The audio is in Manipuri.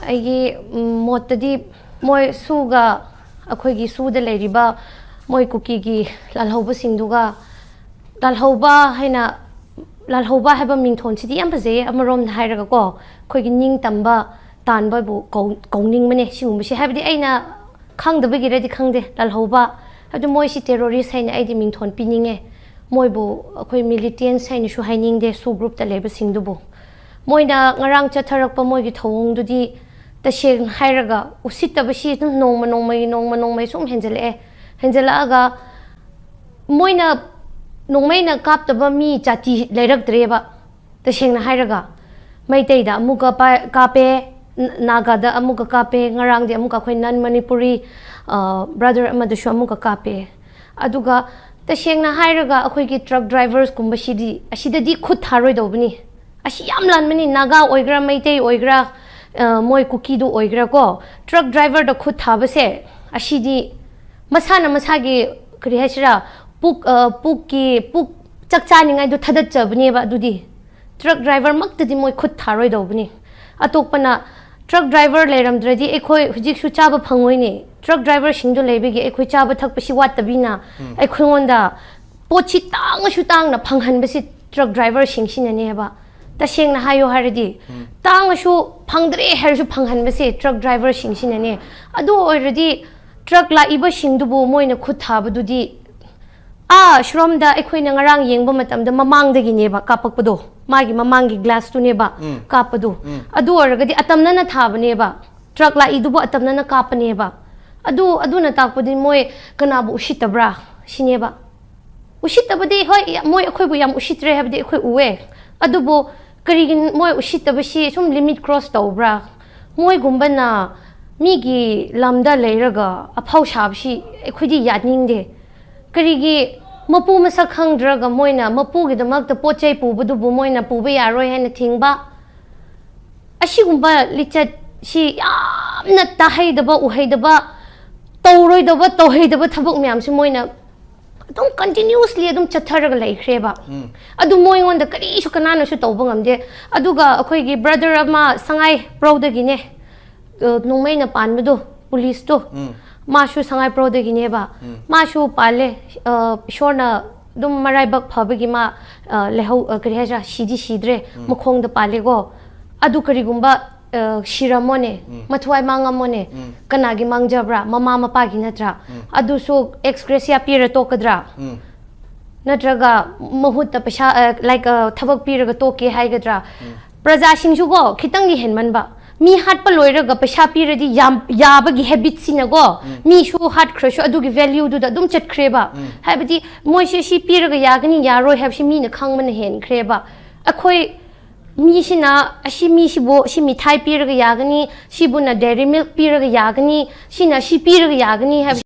ꯑꯩꯒꯤ ꯃꯣꯠꯇꯗꯤ ꯃꯣꯏ ꯁꯨꯒ ꯑꯩꯈꯣꯏꯒꯤ ꯁꯨꯗ ꯂꯩꯔꯤꯕ ꯃꯣꯏ ꯀꯨꯀꯤꯒꯤ ꯂꯥꯜꯍꯧꯕꯁꯤꯡꯗꯨꯒ ꯂꯥꯜꯍꯧꯕ ꯍꯥꯏꯕ ꯃꯤꯡꯊꯣꯟꯁꯤꯗꯤ ꯌꯥꯝ ꯐꯖꯩꯌꯦ ꯑꯃꯔꯣꯝꯗ ꯍꯥꯏꯔꯒꯀꯣ ꯑꯩꯈꯣꯏꯒꯤ ꯅꯤꯡꯇꯝꯕ ꯇꯥꯟꯕꯕꯨ ꯀꯧꯅꯤꯡꯕꯅꯦ ꯁꯤꯒꯨꯝꯕꯁꯦ ꯍꯥꯏꯕꯗꯤ ꯑꯩꯅ ꯈꯪꯗꯕꯒꯤꯔꯗꯤ ꯈꯪꯗꯦ ꯂꯥꯜꯍꯧꯕ ꯍꯥꯏꯕꯗꯤ ꯃꯣꯏꯁꯤ ꯇꯦꯔꯣꯔꯤꯁ ꯍꯥꯏꯅ ꯑꯩꯗꯤ ꯃꯤꯡꯊꯣꯟ ꯄꯤꯅꯤꯡꯉꯦ ꯃꯣꯏꯕꯨ ꯑꯩꯈꯣꯏ ꯃꯤꯂꯤꯇꯦꯟꯁ ꯍꯥꯏꯅꯁꯨ ꯍꯥꯏꯅꯤꯡꯗꯦ ꯁꯨ ꯒ꯭ꯔꯨꯞꯇ ꯂꯩꯕꯁꯤꯡꯗꯨꯕꯨ ꯃꯣꯏꯅ ꯉꯔꯥꯡ ꯆꯠꯊꯔꯛꯄ ꯃꯣꯏꯒꯤ ꯊꯧꯑꯣꯡꯗꯨꯗꯤ ꯇꯁꯦꯡꯅ ꯍꯥꯏꯔꯒ ꯎꯁꯤꯠꯇꯕꯁꯤ ꯑꯗꯨꯝ ꯅꯣꯡꯃꯩ ꯁꯨꯝ ꯍꯦꯟꯖꯜꯂꯛꯑꯒ ꯃꯣꯏꯅ ꯅꯣꯡꯃꯩꯅ ꯀꯥꯞꯇꯕ ꯃꯤ ꯖꯥꯇꯤ ꯂꯩꯔꯛꯇ꯭ꯔꯦꯕ ꯇꯁꯦꯡꯅ ꯍꯥꯏꯔꯒ ꯃꯩꯇꯩꯗ ꯑꯃꯨꯛꯀ ꯀꯥꯞꯄꯦ ꯅꯥꯒꯥꯗ ꯑꯃꯨꯛꯀ ꯀꯥꯞꯄꯦ ꯉꯔꯥꯡꯗꯤ ꯑꯃꯨꯛꯀ ꯑꯩꯈꯣꯏ ꯅꯟ ꯃꯅꯤꯄꯨꯔꯤ ꯕ꯭ꯔꯗꯔ ꯑꯃꯗꯁꯨ ꯑꯃꯨꯛꯀ ꯀꯥꯞꯄꯦ ꯑꯗꯨꯒ ꯇꯁꯦꯡꯅ ꯍꯥꯏꯔꯒ ꯑꯩꯈꯣꯏꯒꯤ ꯇ꯭ꯔꯛ ꯗ꯭ꯔꯥꯏꯚꯔꯁꯀꯨꯝꯕꯁꯤꯗꯤ ꯑꯁꯤꯗꯗꯤ ꯈꯨꯠ ꯊꯥꯔꯣꯏꯗꯧꯕꯅꯤ ꯑꯁꯤ ꯌꯥꯝ ꯂꯥꯟꯕꯅꯤ ꯅꯥꯒꯥ ꯑꯣꯏꯒ꯭ꯔꯥ ꯃꯩꯇꯩ ꯑꯣꯏꯒ꯭ꯔꯥ ꯃꯣꯏ ꯀꯨꯀꯤꯗꯨ ꯑꯣꯏꯒ꯭ꯔꯥ ꯀꯣ ꯇ꯭ꯔꯛ ꯗ꯭ꯔꯥꯏꯚꯔꯗ ꯈꯨꯠ ꯊꯥꯕꯁꯦ ꯑꯁꯤꯗꯤ ꯃꯁꯥꯅ ꯃꯁꯥꯒꯤ ꯀꯔꯤ ꯍꯥꯏꯁꯤꯔꯥ ꯄꯨꯛ ꯆꯥꯛ ꯆꯥꯅꯤꯡꯉꯥꯏꯗꯣ ꯊꯥꯗꯠꯆꯕꯅꯦꯕ ꯑꯗꯨꯗꯤ ꯇ꯭ꯔꯛ ꯗ꯭ꯔꯥꯏꯚꯔꯃꯛꯇꯗꯤ ꯃꯣꯏ ꯈꯨꯠ ꯊꯥꯔꯣꯏꯗꯧꯕꯅꯤ ꯑꯇꯣꯞꯄꯅ ꯇ꯭ꯔꯛ ꯗ꯭ꯔꯥꯏꯚꯔ ꯂꯩꯔꯝꯗ꯭ꯔꯗꯤ ꯑꯩꯈꯣꯏ ꯍꯧꯖꯤꯛꯁꯨ ꯆꯥꯕ ꯐꯪꯉꯣꯏꯅꯦ ꯇ꯭ꯔꯛ ꯗ꯭ꯔꯥꯏꯚꯔꯁꯤꯡꯗꯣ ꯂꯩꯕꯒꯤ ꯑꯩꯈꯣꯏ ꯆꯥꯕ ꯊꯛꯄꯁꯤ ꯋꯥꯠꯇꯕꯤꯅ ꯑꯩꯈꯣꯏꯉꯣꯟꯗ ꯄꯣꯠꯁꯤ ꯇꯥꯡꯉꯁꯨ ꯇꯥꯡꯅ ꯐꯪꯍꯟꯕꯁꯤ ꯇ꯭ꯔꯛ ꯗ꯭ꯔꯥꯏꯚꯔꯁꯤꯡꯁꯤꯅꯅꯦꯕ ꯇꯁꯦꯡꯅ ꯍꯥꯏꯌꯣ ꯍꯥꯏꯔꯗꯤ ꯇꯥꯡꯉꯁꯨ ꯐꯪꯗ꯭ꯔꯦ ꯍꯥꯏꯔꯁꯨ ꯐꯪꯍꯟꯕꯁꯦ ꯇ꯭ꯔꯛ ꯗ꯭ꯔꯥꯏꯚꯔꯁꯤꯡꯁꯤꯅꯅꯦ ꯑꯗꯨ ꯑꯣꯏꯔꯗꯤ ꯇ꯭ꯔꯛ ꯂꯥꯛꯏꯕꯁꯤꯡꯗꯨꯕꯨ ꯃꯣꯏꯅ ꯈꯨꯠ ꯊꯥꯕꯗꯨꯗꯤ ꯁꯨꯔꯣꯝꯗ ꯑꯩꯈꯣꯏꯅ ꯉꯔꯥꯡ ꯌꯦꯡꯕ ꯃꯇꯝꯗ ꯃꯃꯥꯡꯗꯒꯤꯅꯦꯕ ꯀꯥꯞꯄꯛꯄꯗꯣ ꯃꯥꯒꯤ ꯃꯃꯥꯡꯒꯤ ꯒ꯭ꯂꯥꯁꯇꯨꯅꯦꯕ ꯀꯥꯞꯄꯗꯣ ꯑꯗꯨ ꯑꯣꯏꯔꯒꯗꯤ ꯑꯇꯝꯅꯅ ꯊꯥꯕꯅꯦꯕ ꯇ꯭ꯔꯛ ꯂꯥꯛꯏꯗꯨꯕꯨ ꯑꯇꯝꯅꯅ ꯀꯥꯞꯄꯅꯦꯕ ꯑꯗꯨꯅ ꯇꯥꯛꯄꯗꯤ ꯃꯣꯏ ꯀꯅꯥꯕꯨ ꯎꯁꯤꯠꯇꯕ꯭ꯔꯥ ꯁꯤꯅꯦꯕ ꯎꯁꯤꯠꯇꯕꯗꯤ ꯍꯣꯏ ꯃꯣꯏ ꯑꯩꯈꯣꯏꯕꯨ ꯌꯥꯝ ꯎꯁꯤꯠꯇ꯭ꯔꯦ ꯍꯥꯏꯕꯗꯤ ꯑꯩꯈꯣꯏ ꯎꯑꯦ ꯑꯗꯨꯕꯨ ꯀꯔꯤꯒꯤ ꯃꯣꯏ ꯎꯁꯤꯠꯇꯕꯁꯤ ꯁꯨꯝ ꯂꯤꯃꯤꯠ ꯀ꯭ꯔꯣꯁ ꯇꯧꯕ꯭ꯔꯥ ꯃꯣꯏꯒꯨꯝꯕꯅ ꯃꯤꯒꯤ ꯂꯝꯗ ꯂꯩꯔꯒ ꯑꯐꯥꯎ ꯁꯥꯕꯁꯤ ꯑꯩꯈꯣꯏꯗꯤ ꯌꯥꯅꯤꯡꯗꯦ ꯀꯔꯤꯒꯤ ꯃꯄꯨ ꯃꯁꯛ ꯈꯪꯗ꯭ꯔꯒ ꯃꯣꯏꯅ ꯃꯄꯨꯒꯤꯗꯃꯛꯇ ꯄꯣꯠ ꯆꯩ ꯄꯨꯕꯗꯨꯕꯨ ꯃꯣꯏꯅ ꯄꯨꯕ ꯌꯥꯔꯣꯏ ꯍꯥꯏꯅ ꯊꯤꯡꯕ ꯑꯁꯤꯒꯨꯝꯕ ꯂꯤꯆꯠꯁꯤ ꯌꯥꯝꯅ ꯇꯥꯍꯩꯗꯕ ꯎꯍꯩꯗꯕ ꯇꯧꯍꯩꯗꯕ ꯊꯕꯛ ꯃꯌꯥꯝꯁꯤ ꯃꯣꯏꯅ ꯑꯗꯨꯝ ꯀꯟꯇꯤꯅ꯭ꯌꯨꯁꯂꯤ ꯑꯗꯨꯝ ꯆꯠꯊꯔꯒ ꯂꯩꯈ꯭ꯔꯦꯕ ꯑꯗꯨ ꯃꯣꯏꯉꯣꯟꯗ ꯀꯔꯤꯁꯨ ꯀꯅꯥꯅꯁꯨ ꯇꯧꯕ ꯉꯝꯗꯦ ꯑꯗꯨꯒ ꯑꯩꯈꯣꯏꯒꯤ ꯕ꯭ꯔꯗꯔ ꯑꯃ ꯁꯉꯥꯏ ꯄ꯭ꯔꯧꯗꯒꯤꯅꯦ ꯅꯣꯡꯃꯩꯅ ꯄꯥꯟꯕꯗꯣ ꯄꯨꯂꯤꯁꯇꯣ 마슈 상하이 프로덕이네바 마슈 빨래 ꯏꯁꯣꯔꯅ ꯑꯗꯨꯝ ꯃꯔꯥꯏꯕꯛ ꯐꯕꯒꯤ ꯃꯥ ꯂꯩꯍꯧ ꯀꯔꯤ ꯍꯥꯏꯁꯤꯔꯥ ꯁꯤꯗꯤ ꯁꯤꯗ꯭ꯔꯦ ꯃꯈꯣꯡꯗ ꯄꯥꯜꯂꯦꯀꯣ ꯑꯗꯨ ꯀꯔꯤꯒꯨꯝꯕ 시라모네 마투아이 망아모네 까나기 망자브라 마마 마파기 나트라 아두소 엑스그레시아 피르 토카드라 나트라가 마후타 페샤 like 타박 피르가 토케 하이가드라 프라자싱주고 키탕기 헨만바 미 핫pa loiraga paisa piradi yabagi habit sinago mi shu hat crush adugi value du da dum chat kreba habati moise shi piraga yagani yaroi habshi mi na khangman hen kreba akhoi mi sina ashi mi sibo shi mithai piraga yagani shibuna dairy milk piraga yagani shina shi piraga yagani